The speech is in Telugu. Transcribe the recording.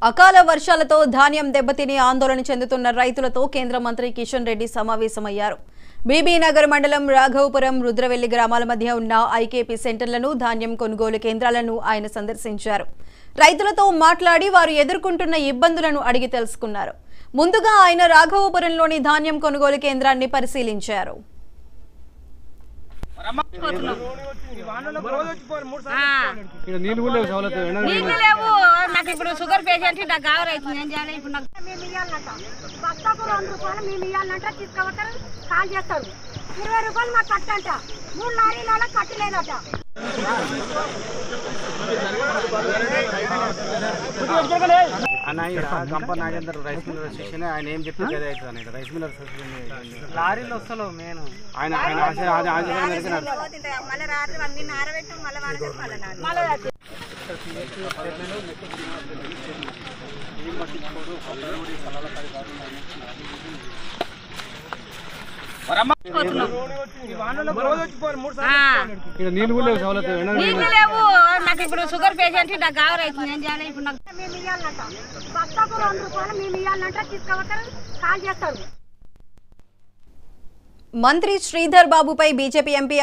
అకాల వర్షాలతో ధాన్యం దెబ్బతిని ఆందోళన చెందుతున్న రైతులతో కేంద్ర మంత్రి కిషన్ రెడ్డి సమావేశమయ్యారు. బీబీనగర్ మండలం రాఘవపురం రుద్రవెల్లి గ్రామాల మధ్య ఉన్న ఐకేపీ సెంటర్లను ధాన్యం కొనుగోలు కేంద్రాలను ఆయన సందర్శించారు. రైతులతో మాట్లాడి వారు ఎదుర్కొంటున్న ఇబ్బందులను అడిగి తెలుసుకున్నారు. ముందుగా ఆయన రాఘవపురంలోని ధాన్యం కొనుగోలు కేంద్రాన్ని పరిశీలించారు. షుగర్ పేషెంట్ బస్తాకు 2 రూపాయలు మేము ఇవ్వాలంటే తీసుకుపోతారు, కాల్ చేస్తారు. 20 రూపాయలు మాకు కట్టంట, 3 లారీల కట్టలేదట. గంప నాగేందర్ రైస్ మిల్లర్ సెక్షన్ ఆయన ఏం చెప్పి కదా అవుతుంది రైస్ మిల్లర్ లారీలో వస్తలో నేను ఆయన షుగర్ పేషెంట్ నాకు కావాలి. మేము ఇవ్వాలంట బస్తాకు 2 రూపాయలు మేము ఇవ్వాలంటే తీసుకుపోతారు, కాల్ చేస్తారు. మంత్రి శ్రీధర్ బాబుపై బీజేపీ ఎంపీ